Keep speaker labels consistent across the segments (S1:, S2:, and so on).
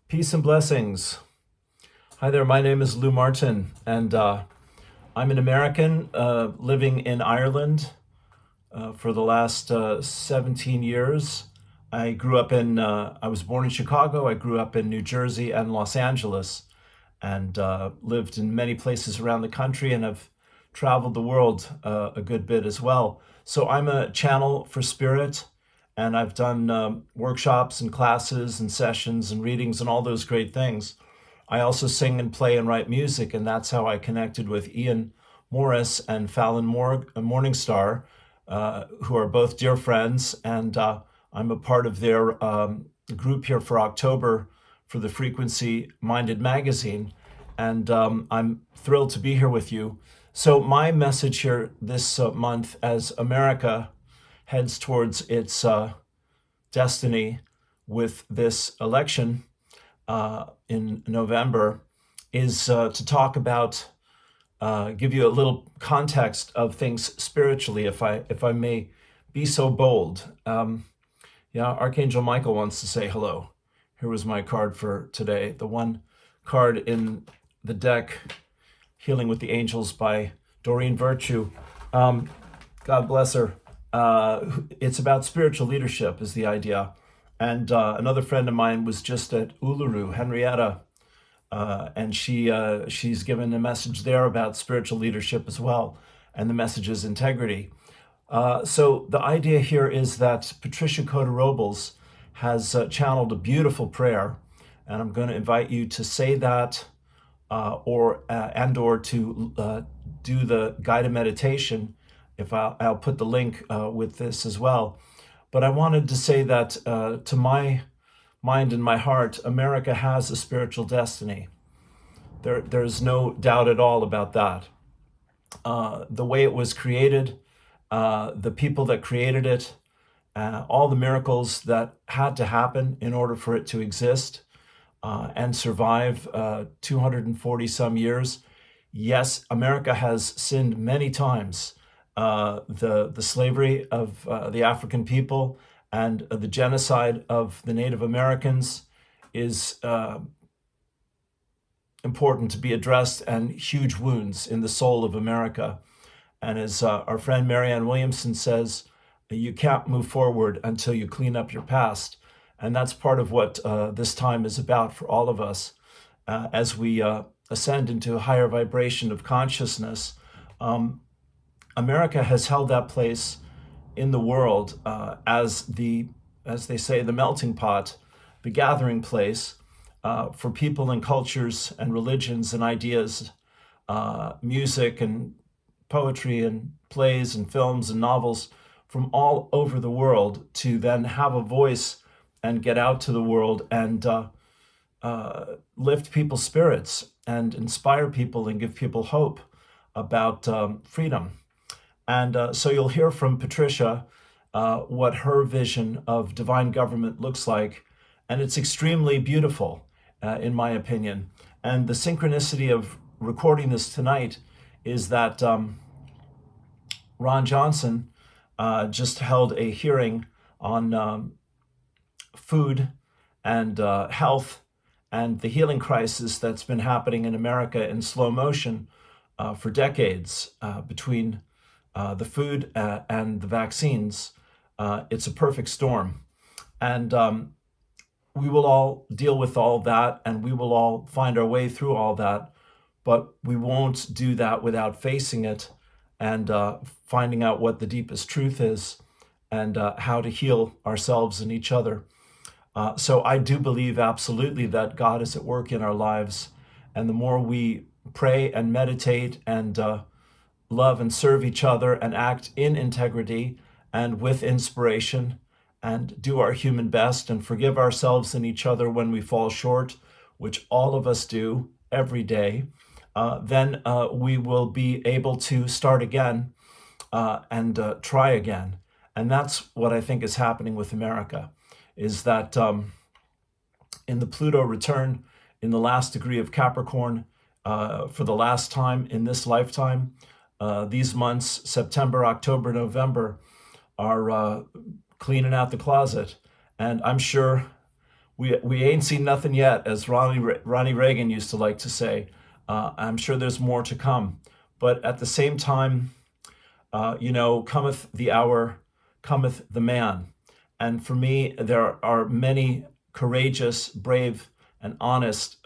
S1: Peace and blessings. Hi there, my name is Lou Martin, and I'm an American living in Ireland for the last 17 years. I was born in Chicago, I grew up in New Jersey and Los Angeles, and lived in many places around the country and have traveled the world a good bit as well. So I'm a channel for spirit, and I've done workshops and classes and sessions and readings and all those great things. I also sing and play and write music, and that's how I connected with Ian Morris and Fallon Morningstar, who are both dear friends, and I'm a part of their group here for October for the Frequency Minded magazine, and I'm thrilled to be here with you. So my message here this month, as America heads towards its destiny with this election in November, is to talk about, give you a little context of things spiritually, if I may be so bold. Archangel Michael wants to say hello. Here was my card for today. The one card in the deck, Healing with the Angels by Doreen Virtue. God bless her. It's about spiritual leadership is the idea. And another friend of mine was just at Uluru, Henrietta, and she's given a message there about spiritual leadership as well, and the message is integrity. So the idea here is that Patricia Cota Robles has channeled a beautiful prayer, and I'm going to invite you to say that or to do the guided meditation. If I'll put the link with this as well. But I wanted to say that to my mind and my heart, America has a spiritual destiny. There's no doubt at all about that. The way it was created, the people that created it, all the miracles that had to happen in order for it to exist and survive 240 some years. Yes, America has sinned many times. The slavery of the African people and the genocide of the Native Americans is important to be addressed, and huge wounds in the soul of America. And as our friend Marianne Williamson says, you can't move forward until you clean up your past. And that's part of what this time is about for all of us as we ascend into a higher vibration of consciousness. America has held that place in the world as they say, the melting pot, the gathering place for people and cultures and religions and ideas, music and poetry and plays and films and novels from all over the world to then have a voice and get out to the world and lift people's spirits and inspire people and give people hope about freedom. And so you'll hear from Patricia what her vision of divine government looks like. And it's extremely beautiful, in my opinion. And the synchronicity of recording this tonight is that Ron Johnson just held a hearing on food and health and the healing crisis that's been happening in America in slow motion for decades between the food and the vaccines. It's a perfect storm. And we will all deal with all that, and we will all find our way through all that, but we won't do that without facing it and finding out what the deepest truth is and how to heal ourselves and each other. So I do believe absolutely that God is at work in our lives, and the more we pray and meditate and love and serve each other and act in integrity and with inspiration and do our human best and forgive ourselves and each other when we fall short, which all of us do every day, then we will be able to start again and try again. And that's what I think is happening with America, is that in the Pluto return in the last degree of Capricorn, for the last time in this lifetime, these months, September, October, November, are cleaning out the closet. And I'm sure we ain't seen nothing yet, as Ronnie Reagan used to like to say. I'm sure there's more to come. But at the same time, cometh the hour, cometh the man. And for me, there are many courageous, brave, and honest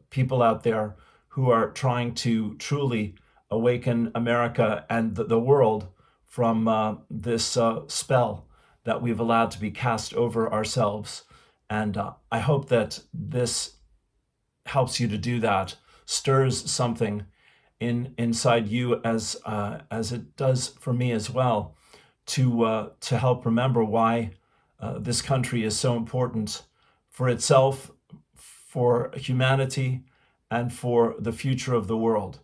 S1: people out there who are trying to truly awaken America and the world from this spell that we've allowed to be cast over ourselves. And I hope that this helps you to do that, stirs something inside you as it does for me as well, to help remember why this country is so important for itself, for humanity, and for the future of the world.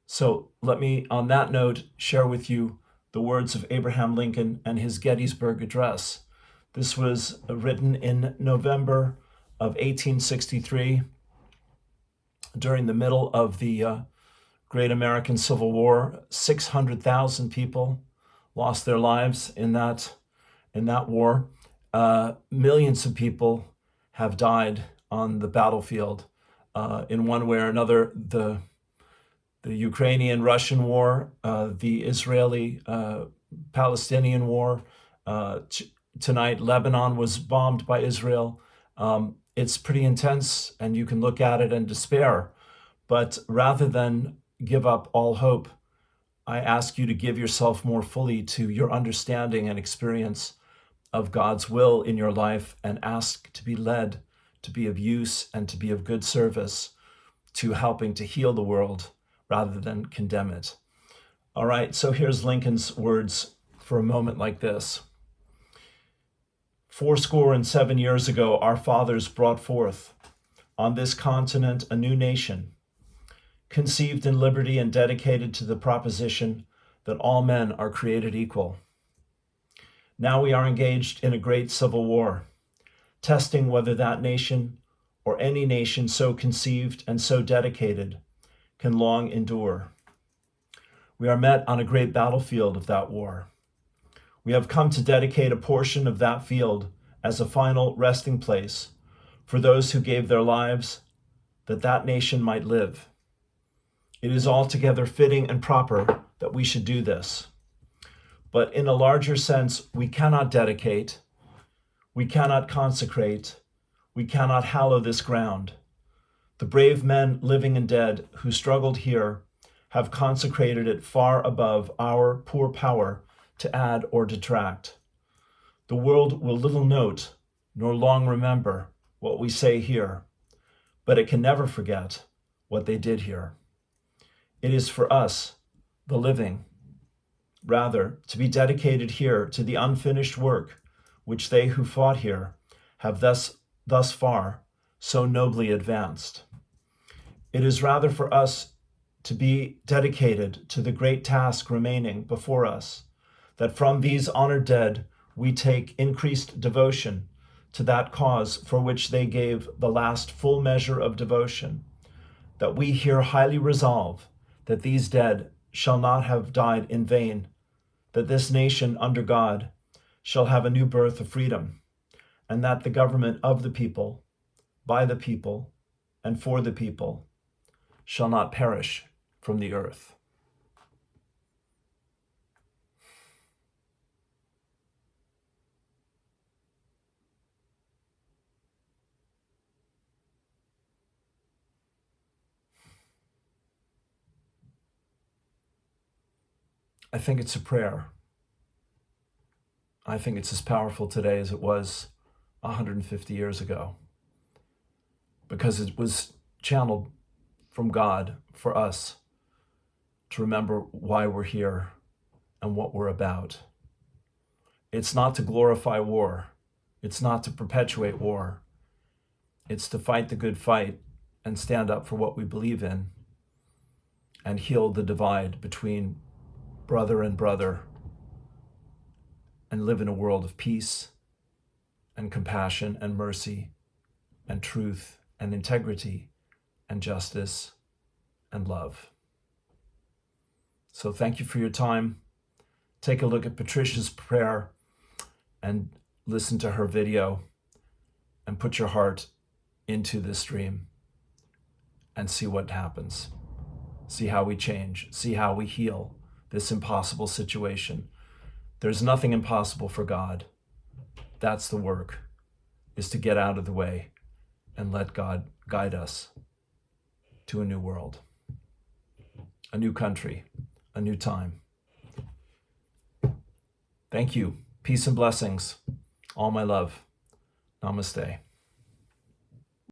S1: So let me, on that note, share with you the words of Abraham Lincoln and his Gettysburg Address. This was written in November of 1863 during the middle of the Great American Civil War. 600,000 people lost their lives in that war. Millions of people have died on the battlefield in one way or another. The Ukrainian-Russian war, the Israeli-Palestinian war. Tonight, Lebanon was bombed by Israel. It's pretty intense, and you can look at it and despair. But rather than give up all hope, I ask you to give yourself more fully to your understanding and experience of God's will in your life, and ask to be led, to be of use, and to be of good service to helping to heal the world rather than condemn it. All right, so here's Lincoln's words for a moment like this. 77 years ago, our fathers brought forth on this continent a new nation, conceived in liberty and dedicated to the proposition that all men are created equal. Now we are engaged in a great civil war, testing whether that nation or any nation so conceived and so dedicated can long endure. We are met on a great battlefield of that war. We have come to dedicate a portion of that field as a final resting place for those who gave their lives that that nation might live. It is altogether fitting and proper that we should do this. But in a larger sense, we cannot dedicate, we cannot consecrate, we cannot hallow this ground. The brave men, living and dead, who struggled here have consecrated it far above our poor power to add or detract. The world will little note nor long remember what we say here, but it can never forget what they did here. It is for us, the living, rather, to be dedicated here to the unfinished work which they who fought here have thus far so nobly advanced. It is rather for us to be dedicated to the great task remaining before us, that from these honored dead we take increased devotion to that cause for which they gave the last full measure of devotion, that we here highly resolve that these dead shall not have died in vain, that this nation under God shall have a new birth of freedom, and that the government of the people, by the people, and for the people shall not perish from the earth. I think it's a prayer. I think it's as powerful today as it was 150 years ago, because it was channeled from God for us to remember why we're here and what we're about. It's not to glorify war. It's not to perpetuate war. It's to fight the good fight and stand up for what we believe in and heal the divide between brother and brother, and live in a world of peace and compassion and mercy and truth and integrity and justice and love. So thank you for your time. Take a look at Patricia's prayer and listen to her video, and put your heart into this dream and see what happens. See how we change. See how we heal this impossible situation. There's nothing impossible for God. That's the work, is to get out of the way and let God guide us to a new world, a new country, a new time. Thank you. Peace and blessings. All my love. Namaste.